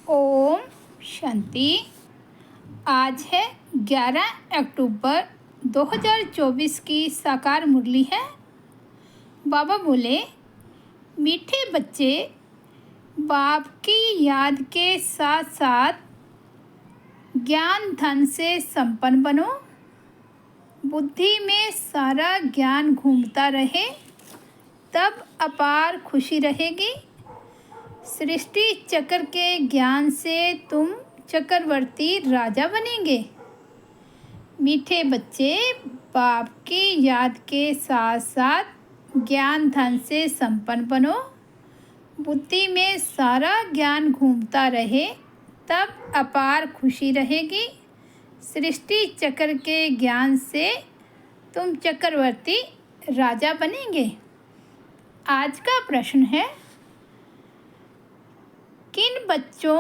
ओम शांति। आज है 11 अक्टूबर 2024 की साकार मुरली है। बाबा बोले, मीठे बच्चे, बाप की याद के साथ साथ ज्ञान धन से संपन्न बनो। बुद्धि में सारा ज्ञान घूमता रहे, तब अपार खुशी रहेगी। सृष्टि चक्र के ज्ञान से तुम चक्रवर्ती राजा बनेंगे। मीठे बच्चे, बाप की याद के साथ साथ ज्ञान धन से संपन्न बनो। बुद्धि में सारा ज्ञान घूमता रहे, तब अपार खुशी रहेगी। सृष्टि चक्र के ज्ञान से तुम चक्रवर्ती राजा बनेंगे। आज का प्रश्न है, किन बच्चों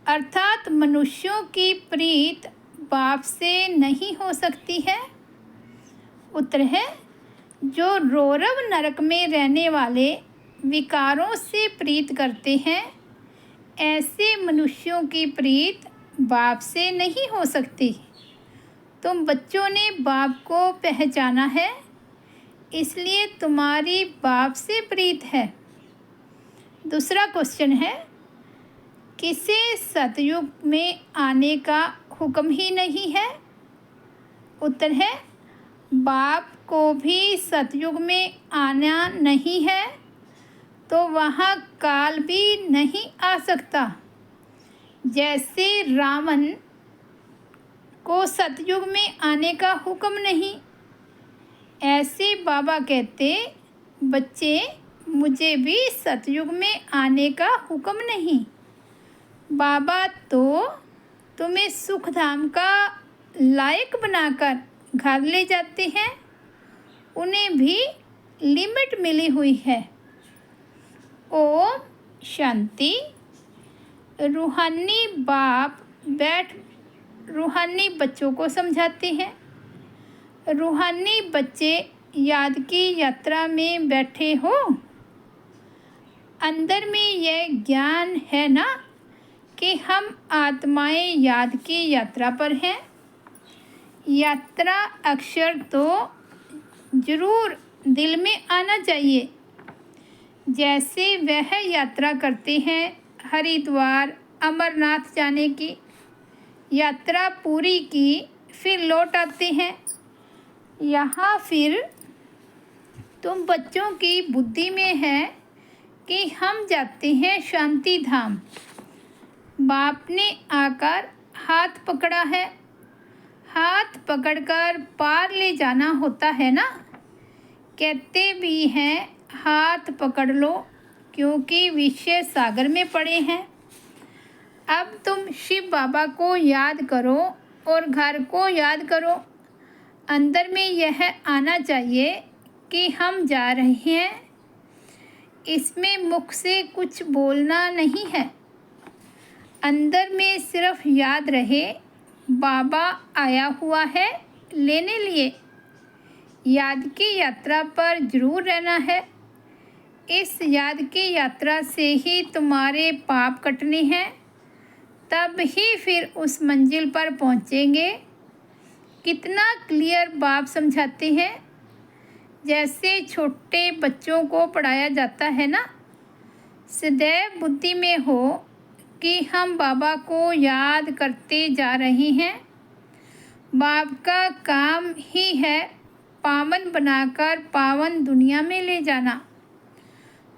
अर्थात मनुष्यों की प्रीत बाप से नहीं हो सकती है? उत्तर है, जो रौरव नरक में रहने वाले विकारों से प्रीत करते हैं, ऐसे मनुष्यों की प्रीत बाप से नहीं हो सकती। तुम बच्चों ने बाप को पहचाना है, इसलिए तुम्हारी बाप से प्रीत है। दूसरा क्वेश्चन है, किसे सतयुग में आने का हुक्म ही नहीं है? उत्तर है, बाप को भी सतयुग में आना नहीं है, तो वहाँ काल भी नहीं आ सकता। जैसे रावण को सतयुग में आने का हुक्म नहीं, ऐसे बाबा कहते, बच्चे, मुझे भी सतयुग में आने का हुक्म नहीं। बाबा तो तुम्हें सुख धाम का लायक बनाकर घर ले जाते हैं। उन्हें भी लिमिट मिली हुई है। ओम शांति। रूहानी बाप रूहानी बच्चों को समझाते हैं। रूहानी बच्चे याद की यात्रा में बैठे हो। अंदर में यह ज्ञान है ना कि हम आत्माएं याद की यात्रा पर हैं। यात्रा अक्षर तो जरूर दिल में आना चाहिए। जैसे वह यात्रा करते हैं हरिद्वार अमरनाथ जाने की, यात्रा पूरी की, फिर लौट आते हैं। यहाँ फिर तुम बच्चों की बुद्धि में है कि हम जाते हैं शांति धाम। बाप ने आकर हाथ पकड़ा है, हाथ पकड़कर पार ले जाना होता है ना। कहते भी हैं हाथ पकड़ लो, क्योंकि विषय सागर में पड़े हैं। अब तुम शिव बाबा को याद करो और घर को याद करो। अंदर में यह आना चाहिए कि हम जा रहे हैं। इसमें मुख से कुछ बोलना नहीं है। अंदर में सिर्फ याद रहे, बाबा आया हुआ है लेने लिए। याद की यात्रा पर जरूर रहना है। इस याद की यात्रा से ही तुम्हारे पाप कटने हैं, तब ही फिर उस मंजिल पर पहुँचेंगे। कितना क्लियर बाप समझाते हैं। जैसे छोटे बच्चों को पढ़ाया जाता है ना, सदैव बुद्धि में हो कि हम बाबा को याद करते जा रहे हैं। बाप का काम ही है पावन बनाकर पावन दुनिया में ले जाना।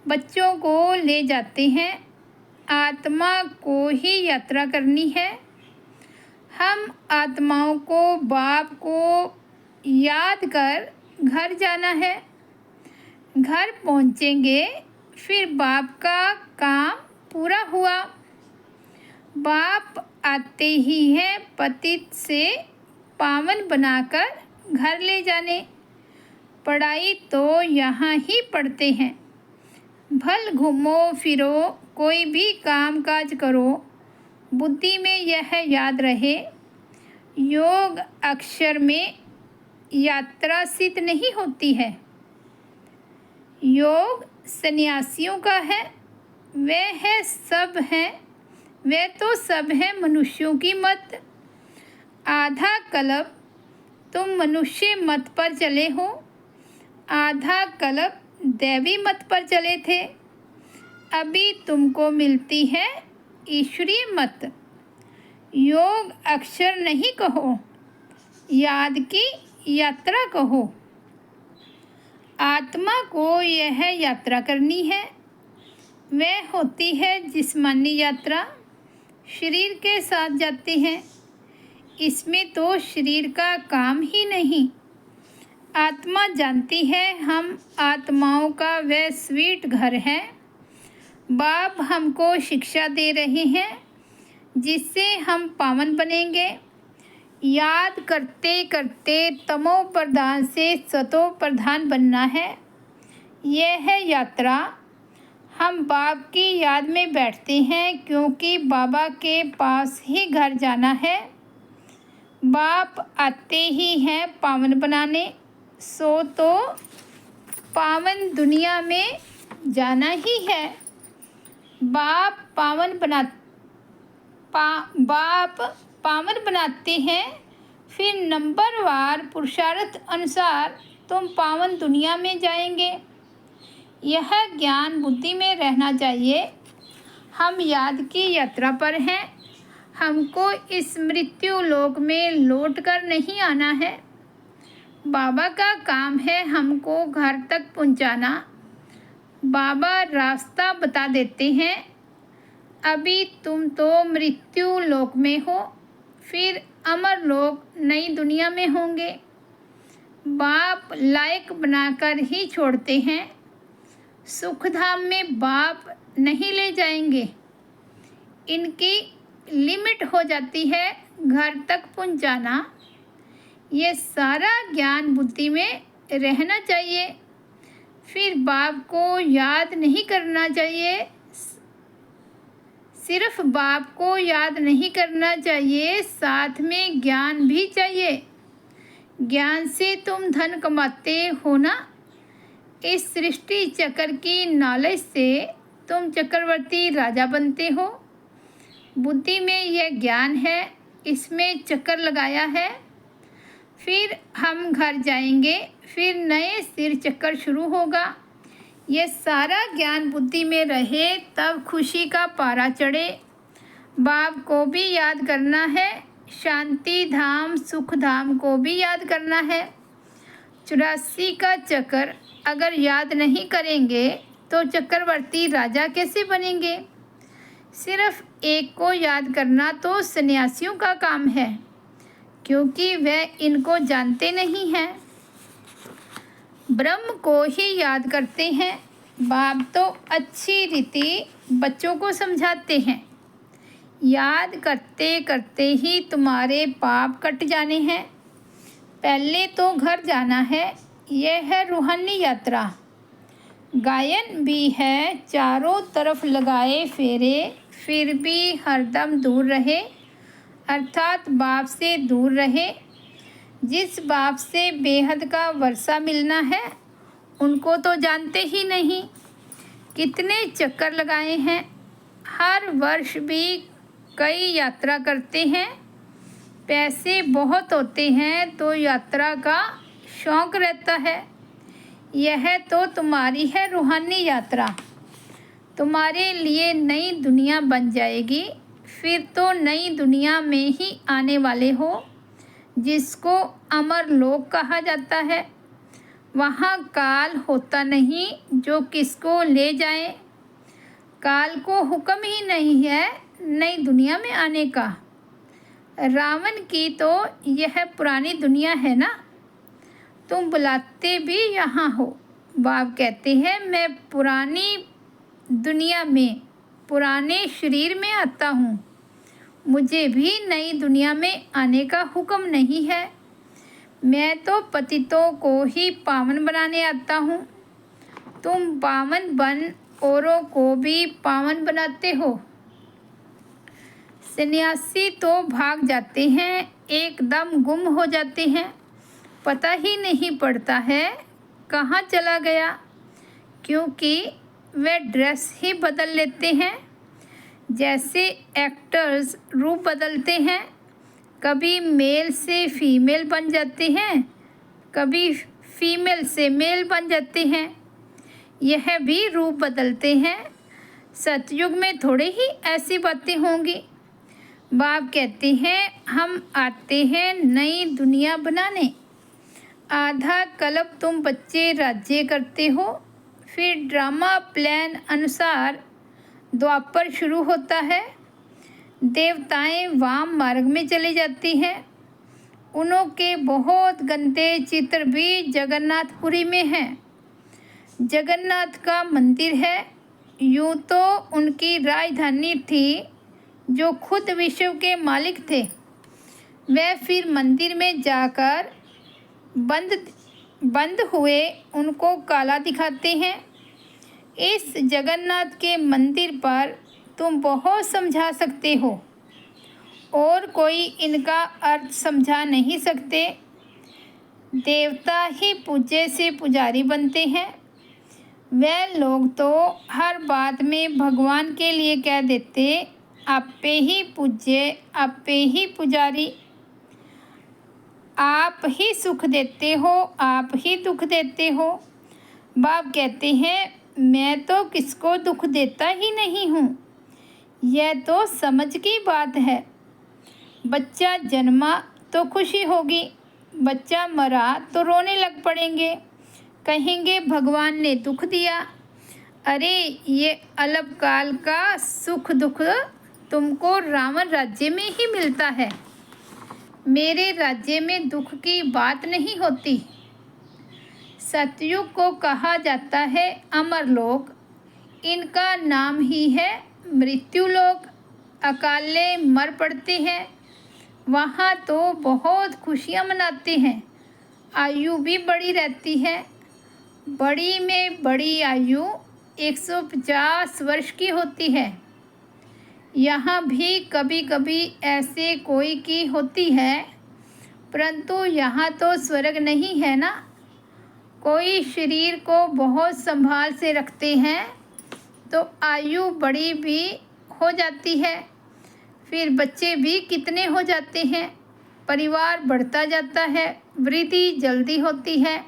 बच्चों को ले जाते हैं, आत्मा को ही यात्रा करनी है। हम आत्माओं को बाप को याद कर घर जाना है। घर पहुँचेंगे, फिर बाप का काम पूरा हुआ। बाप आते ही हैं पतित से पावन बनाकर घर ले जाने। पढ़ाई तो यहाँ ही पढ़ते हैं। भल घूमो फिरो, कोई भी काम काज करो, बुद्धि में यह याद रहे, योग अक्षर में यात्रा सिद्ध नहीं होती है। योग सन्यासियों का है, वह है सब हैं वे तो सब है मनुष्यों की मत। आधा कल्प तुम मनुष्य मत पर चले हो, आधा कल्प दैवी मत पर चले थे। अभी तुमको मिलती है ईश्वरीय मत। योग अक्षर नहीं कहो, याद की यात्रा कहो। आत्मा को यह यात्रा करनी है। वह होती है जिस्मानी यात्रा, शरीर के साथ जाते हैं। इसमें तो शरीर का काम ही नहीं। आत्मा जानती है हम आत्माओं का वह स्वीट घर है। बाप हमको शिक्षा दे रहे हैं जिससे हम पावन बनेंगे। याद करते करते तमो प्रधान से सतो प्रधान बनना है। यह है यात्रा। हम बाप की याद में बैठते हैं क्योंकि बाबा के पास ही घर जाना है। बाप आते ही हैं पावन बनाने, सो तो पावन दुनिया में जाना ही है। बाप पावन बनाते हैं, फिर नंबरवार पुरुषार्थ अनुसार तुम पावन दुनिया में जाएंगे। यह ज्ञान बुद्धि में रहना चाहिए। हम याद की यात्रा पर हैं। हमको इस मृत्यु लोक में लौट कर नहीं आना है। बाबा का काम है हमको घर तक पहुंचाना। बाबा रास्ता बता देते हैं। अभी तुम तो मृत्यु लोक में हो, फिर अमर लोक नई दुनिया में होंगे। बाप लायक बनाकर ही छोड़ते हैं। सुखधाम में बाप नहीं ले जाएंगे। इनकी लिमिट हो जाती है घर तक पहुंचाना। ये सारा ज्ञान बुद्धि में रहना चाहिए। फिर बाप को याद नहीं करना चाहिए। सिर्फ बाप को याद नहीं करना चाहिए, साथ में ज्ञान भी चाहिए। ज्ञान से तुम धन कमाते हो ना। इस सृष्टि चक्र की नॉलेज से तुम चक्रवर्ती राजा बनते हो। बुद्धि में यह ज्ञान है, इसमें चक्कर लगाया है। फिर हम घर जाएंगे, फिर नए सिर चक्कर शुरू होगा। ये सारा ज्ञान बुद्धि में रहे तब खुशी का पारा चढ़े। बाप को भी याद करना है, शांति धाम सुख धाम को भी याद करना है। 84 का चक्कर अगर याद नहीं करेंगे तो चक्रवर्ती राजा कैसे बनेंगे। सिर्फ एक को याद करना तो सन्यासियों का काम है, क्योंकि वह इनको जानते नहीं हैं। ब्रह्म को ही याद करते हैं। बाप तो अच्छी रीति बच्चों को समझाते हैं। याद करते करते ही तुम्हारे पाप कट जाने हैं। पहले तो घर जाना है। यह है रूहानी यात्रा। गायन भी है, चारों तरफ लगाए फेरे, फिर भी हरदम दूर रहे, अर्थात बाप से दूर रहे। जिस बाप से बेहद का वर्षा मिलना है उनको तो जानते ही नहीं। कितने चक्कर लगाए हैं। हर वर्ष भी कई यात्रा करते हैं। पैसे बहुत होते हैं तो यात्रा का शौक़ रहता है। यह तो तुम्हारी है रूहानी यात्रा। तुम्हारे लिए नई दुनिया बन जाएगी। फिर तो नई दुनिया में ही आने वाले हो, जिसको अमर लोक कहा जाता है। वहाँ काल होता नहीं जो किसको ले जाए। काल को हुक्म ही नहीं है नई दुनिया में आने का। रावण की तो यह पुरानी दुनिया है ना। तुम बुलाते भी यहाँ हो। बाप कहते हैं मैं पुरानी दुनिया में पुराने शरीर में आता हूँ। मुझे भी नई दुनिया में आने का हुक्म नहीं है। मैं तो पतितों को ही पावन बनाने आता हूँ। तुम पावन बन औरों को भी पावन बनाते हो। सन्यासी तो भाग जाते हैं, एकदम गुम हो जाते हैं। पता ही नहीं पड़ता है कहाँ चला गया, क्योंकि वे ड्रेस ही बदल लेते हैं। जैसे एक्टर्स रूप बदलते हैं, कभी मेल से फीमेल बन जाते हैं, कभी फीमेल से मेल बन जाते हैं, यह भी रूप बदलते हैं। सतयुग में थोड़े ही ऐसी बातें होंगी। बाप कहते हैं हम आते हैं नई दुनिया बनाने। आधा कल्प तुम बच्चे राज्य करते हो, फिर ड्रामा प्लान अनुसार द्वापर शुरू होता है। देवताएं वाम मार्ग में चले जाती हैं। उनके बहुत गंदे चित्र भी जगन्नाथपुरी में हैं। जगन्नाथ का मंदिर है। यूँ तो उनकी राजधानी थी, जो खुद विश्व के मालिक थे। वे फिर मंदिर में जाकर बंद हुए उनको काला दिखाते हैं। इस जगन्नाथ के मंदिर पर तुम बहुत समझा सकते हो, और कोई इनका अर्थ समझा नहीं सकते। देवता ही पूज्य से पुजारी बनते हैं। वे लोग तो हर बात में भगवान के लिए कह देते, आपे ही पूज्य, आपे ही पुजारी। आप ही सुख देते हो, आप ही दुख देते हो। बाप कहते हैं मैं तो किसको दुख देता ही नहीं हूँ। यह तो समझ की बात है। बच्चा जन्मा तो खुशी होगी, बच्चा मरा तो रोने लग पड़ेंगे, कहेंगे भगवान ने दुख दिया। अरे ये अल्पकाल का सुख दुख तुमको रावण राज्य में ही मिलता है। मेरे राज्य में दुख की बात नहीं होती। सतयुग को कहा जाता है अमरलोक। इनका नाम ही है मृत्युलोक। अकाले मर पड़ते हैं, वहाँ तो बहुत खुशियाँ मनाते हैं। आयु भी बड़ी रहती है। बड़ी में बड़ी आयु 150 वर्ष की होती है। यहाँ भी कभी कभी ऐसे कोई की होती है, परंतु यहाँ तो स्वर्ग नहीं है ना। कोई शरीर को बहुत संभाल से रखते हैं तो आयु बड़ी भी हो जाती है, फिर बच्चे भी कितने हो जाते हैं, परिवार बढ़ता जाता है, वृद्धि जल्दी होती है।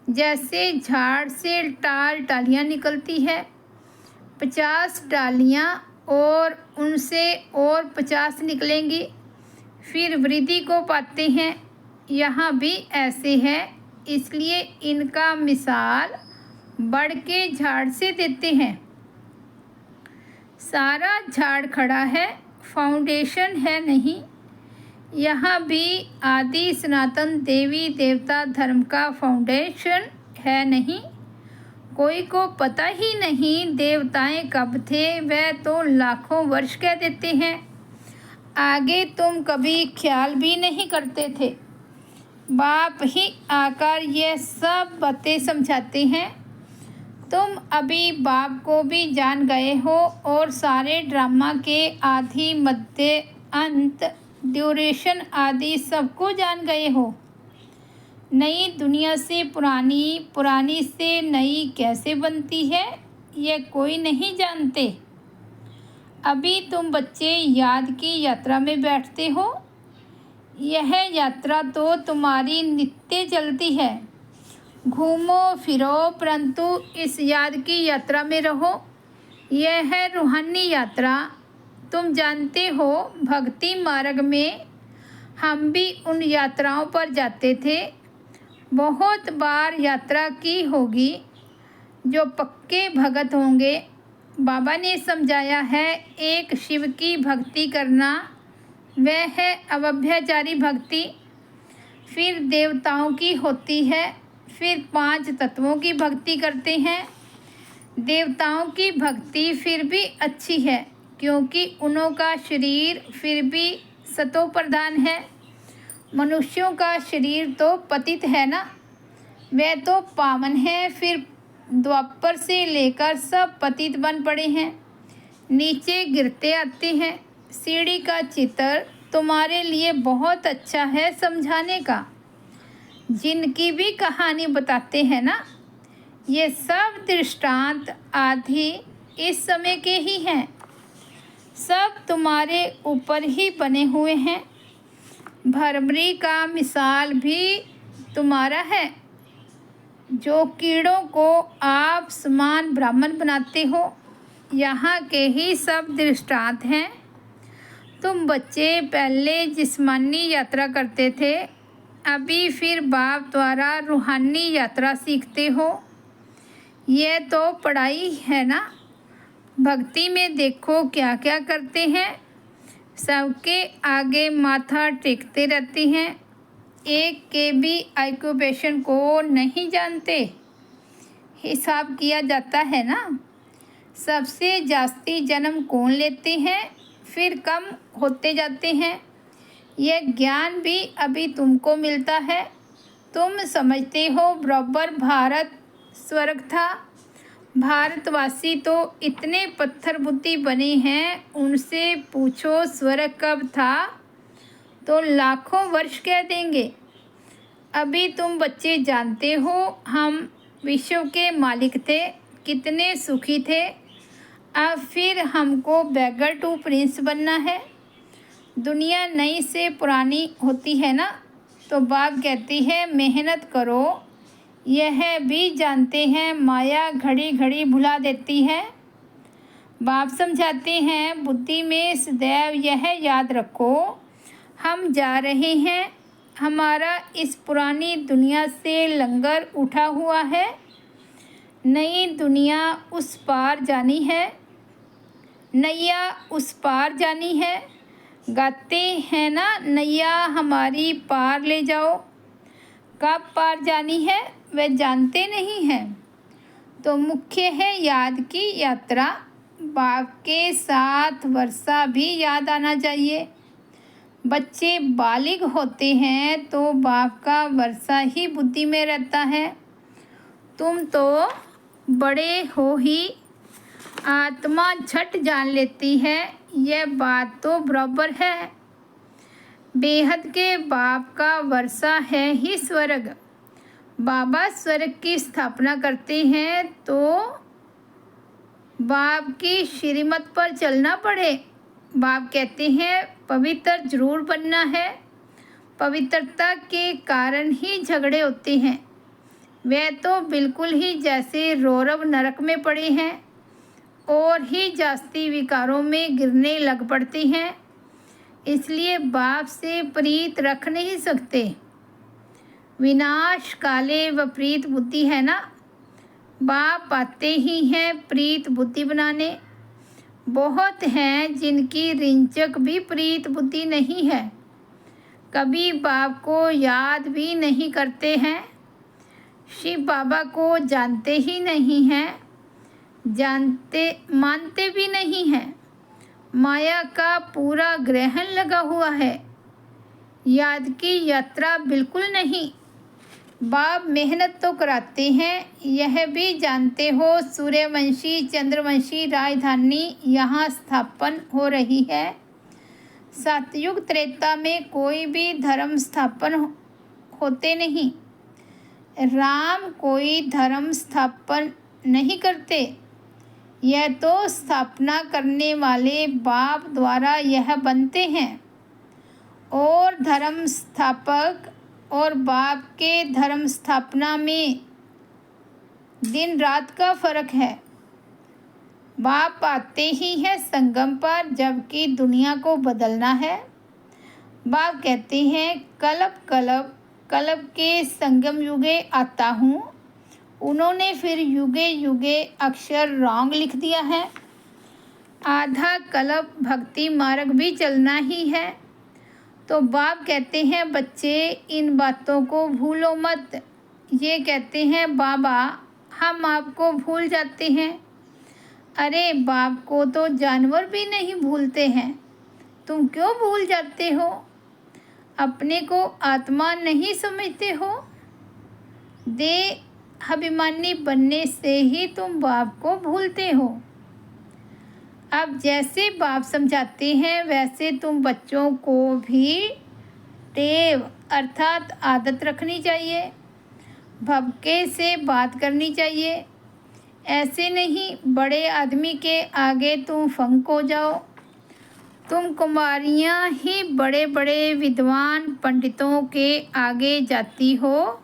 जैसे झाड़ से टालियाँ निकलती है, 50 डालियाँ और उनसे और 50 निकलेंगी, फिर वृद्धि को पाते हैं। यहाँ भी ऐसे है, इसलिए इनका मिसाल बढ़ के झाड़ से देते हैं। सारा झाड़ खड़ा है, फाउंडेशन है नहीं। यहाँ भी आदि सनातन देवी देवता धर्म का फाउंडेशन है नहीं। कोई को पता ही नहीं देवताएं कब थे, वह तो लाखों वर्ष कह देते हैं। आगे तुम कभी ख्याल भी नहीं करते थे। बाप ही आकर यह सब बातें समझाते हैं। तुम अभी बाप को भी जान गए हो और सारे ड्रामा के आदि मध्य अंत ड्यूरेशन आदि सबको जान गए हो। नई दुनिया से पुरानी, पुरानी से नई कैसे बनती है, यह कोई नहीं जानते। अभी तुम बच्चे याद की यात्रा में बैठते हो। यह यात्रा तो तुम्हारी नित्य चलती है। घूमो फिरो, परंतु इस याद की यात्रा में रहो। यह है रूहानी यात्रा। तुम जानते हो भक्ति मार्ग में हम भी उन यात्राओं पर जाते थे। बहुत बार यात्रा की होगी। जो पक्के भगत होंगे, बाबा ने समझाया है, एक शिव की भक्ति करना, वह है अव्यभिचारी भक्ति। फिर देवताओं की होती है, फिर 5 तत्वों की भक्ति करते हैं। देवताओं की भक्ति फिर भी अच्छी है, क्योंकि उनका शरीर फिर भी सतो प्रधान है। मनुष्यों का शरीर तो पतित है ना, वह तो पावन है। फिर द्वापर से लेकर सब पतित बन पड़े हैं, नीचे गिरते आते हैं। सीढ़ी का चित्र तुम्हारे लिए बहुत अच्छा है समझाने का। जिनकी भी कहानी बताते हैं ना, ये सब दृष्टांत आदि इस समय के ही हैं। सब तुम्हारे ऊपर ही बने हुए हैं। भरभरी का मिसाल भी तुम्हारा है, जो कीड़ों को आप समान ब्राह्मण बनाते हो। यहाँ के ही सब दृष्टांत हैं। तुम बच्चे पहले जिस्मानी यात्रा करते थे, अभी फिर बाप द्वारा रूहानी यात्रा सीखते हो। यह तो पढ़ाई है ना। भक्ति में देखो क्या क्या करते हैं। सबके आगे माथा टेकते रहते हैं, एक के भी ऑक्यूपेशन को नहीं जानते। हिसाब किया जाता है ना। सबसे जास्ती जन्म कौन लेते हैं, फिर कम होते जाते हैं। यह ज्ञान भी अभी तुमको मिलता है। तुम समझते हो बराबर भारत स्वर्ग था। भारतवासी तो इतने पत्थर बुद्धि बने हैं, उनसे पूछो स्वर्ग कब था तो लाखों वर्ष कह देंगे। अभी तुम बच्चे जानते हो हम विश्व के मालिक थे, कितने सुखी थे। अब फिर हमको बैगर टू प्रिंस बनना है। दुनिया नई से पुरानी होती है ना, तो बाप कहती है मेहनत करो। यह भी जानते हैं माया घड़ी घड़ी भुला देती है। बाप समझाते हैं बुद्धि में सदैव यह याद रखो, हम जा रहे हैं। हमारा इस पुरानी दुनिया से लंगर उठा हुआ है। नई दुनिया उस पार जानी है, नैया उस पार जानी है। गाते हैं ना नैया हमारी पार ले जाओ। कब पार जानी है वह जानते नहीं हैं। तो मुख्य है याद की यात्रा। बाप के साथ वर्षा भी याद आना चाहिए। बच्चे बालिग होते हैं तो बाप का वर्षा ही बुद्धि में रहता है। तुम तो बड़े हो ही, आत्मा झट जान लेती है। यह बात तो बराबर है। बेहद के बाप का वर्षा है ही स्वर्ग। बाबा स्वर्ग की स्थापना करते हैं तो बाप की श्रीमत पर चलना पड़े। बाप कहते हैं पवित्र जरूर बनना है। पवित्रता के कारण ही झगड़े होते हैं। वे तो बिल्कुल ही जैसे रौरव नरक में पड़े हैं और ही जास्ती विकारों में गिरने लग पड़ते हैं। इसलिए बाप से प्रीत रख नहीं सकते। विनाश काले विपरीत बुद्धि है ना। बाप आते ही हैं प्रीत बुद्धि बनाने। बहुत हैं जिनकी रिंचक भी प्रीत बुद्धि नहीं है, कभी बाप को याद भी नहीं करते हैं। शिव बाबा को जानते ही नहीं हैं, मानते भी नहीं हैं। माया का पूरा ग्रहण लगा हुआ है। याद की यात्रा बिल्कुल नहीं। बाप मेहनत तो कराते हैं, यह भी जानते हो सूर्यवंशी चंद्रवंशी राजधानी यहाँ स्थापन हो रही है। सतयुग त्रेता में कोई भी धर्म स्थापन होते नहीं। राम कोई धर्म स्थापन नहीं करते। यह तो स्थापना करने वाले बाप द्वारा यह बनते हैं। और धर्म स्थापक और बाप के धर्म स्थापना में दिन रात का फर्क है। बाप आते ही है संगम पर, जबकि दुनिया को बदलना है। बाप कहते हैं कलब के संगम युगे आता हूँ। उन्होंने फिर युगे युगे अक्षर रॉन्ग लिख दिया है। आधा कल्प भक्ति मार्ग भी चलना ही है। तो बाप कहते हैं बच्चे इन बातों को भूलो मत। ये कहते हैं बाबा हम आपको भूल जाते हैं। अरे बाप को तो जानवर भी नहीं भूलते हैं, तुम क्यों भूल जाते हो? अपने को आत्मा नहीं समझते हो? देह अभिमानी बनने से ही तुम बाप को भूलते हो। अब जैसे बाप समझाते हैं वैसे तुम बच्चों को भी टेव अर्थात आदत रखनी चाहिए। भक्के से बात करनी चाहिए। ऐसे नहीं बड़े आदमी के आगे तुम फंक हो जाओ। तुम कुमारियाँ ही बड़े बड़े विद्वान पंडितों के आगे जाती हो,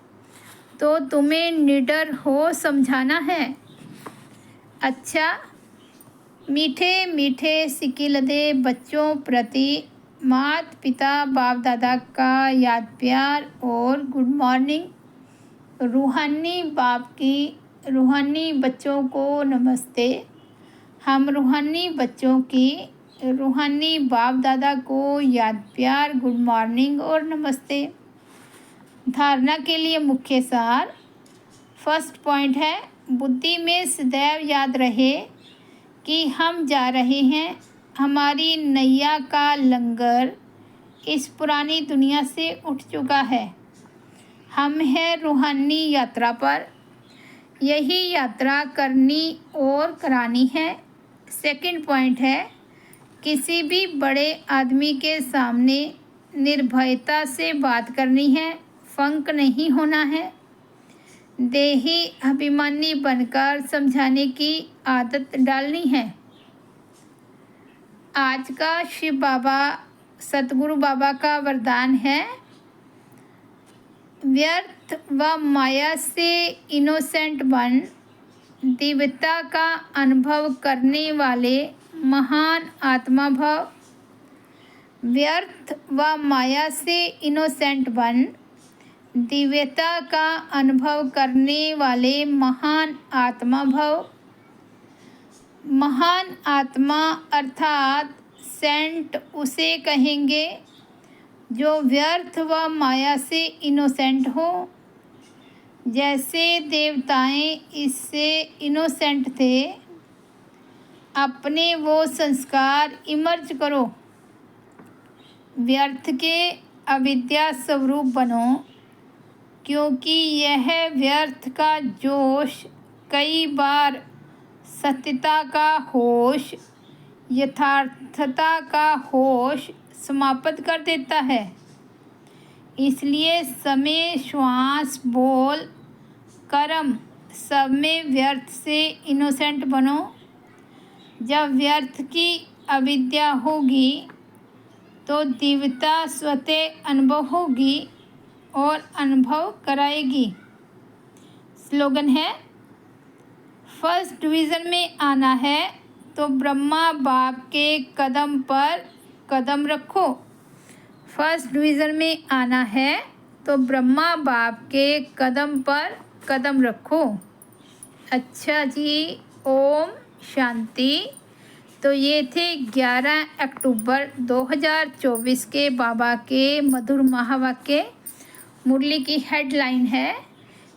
तो तुम्हें निडर हो समझाना है। अच्छा, मीठे मीठे सिकिलदे बच्चों प्रति माता पिता बाप दादा का याद प्यार और गुड मॉर्निंग। रूहानी बच्चों को नमस्ते। हम रूहानी बच्चों की रूहानी बाप दादा को याद प्यार, गुड मॉर्निंग और नमस्ते। धारणा के लिए मुख्य सार। फर्स्ट पॉइंट है, बुद्धि में सदैव याद रहे कि हम जा रहे हैं। हमारी नैया का लंगर इस पुरानी दुनिया से उठ चुका है। हम हैं रूहानी यात्रा पर। यही यात्रा करनी और करानी है। सेकंड पॉइंट है, किसी भी बड़े आदमी के सामने निर्भयता से बात करनी है, फंक नहीं होना है। देही अभिमानी बनकर समझाने की आदत डालनी है। आज का शिव बाबा सतगुरु बाबा का वरदान है, व्यर्थ व माया से इनोसेंट बन, दिव्यता का अनुभव करने वाले महान आत्मा भव। व्यर्थ व माया से इनोसेंट बन, दिव्यता का अनुभव करने वाले महान आत्मा भव। महान आत्मा अर्थात सेंट उसे कहेंगे जो व्यर्थ व माया से इनोसेंट हो। जैसे देवताएं इससे इनोसेंट थे, अपने वो संस्कार इमर्ज करो। व्यर्थ के अविद्या स्वरूप बनो, क्योंकि यह व्यर्थ का जोश कई बार सत्यता का होश, यथार्थता का होश समाप्त कर देता है। इसलिए समय, श्वास, बोल, कर्म सब में व्यर्थ से इनोसेंट बनो। जब व्यर्थ की अविद्या होगी तो दिव्यता स्वतः अनुभव होगी और अनुभव कराएगी। स्लोगन है, फर्स्ट डिवीज़न में आना है तो ब्रह्मा बाप के कदम पर कदम रखो। फर्स्ट डिवीज़न में आना है तो ब्रह्मा बाप के कदम पर कदम रखो। अच्छा जी, ओम शांति। तो ये थे 11 अक्टूबर 2024 के बाबा के मधुर महावाक्य। मुरली की हेडलाइन है,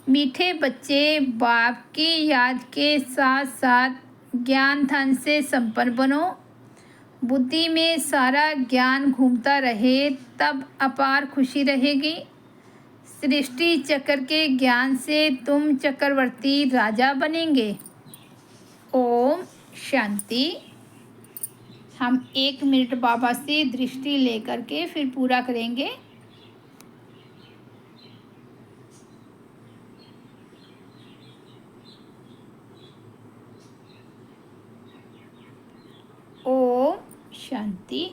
मीठे बच्चे बाप की याद के साथ साथ ज्ञान धन से संपन्न बनो। बुद्धि में सारा ज्ञान घूमता रहे, तब अपार खुशी रहेगी। सृष्टि चक्र के ज्ञान से तुम चक्रवर्ती राजा बनेंगे। ओम शांति। हम 1 मिनट बाबा से दृष्टि लेकर के फिर पूरा करेंगे। ओम शांति।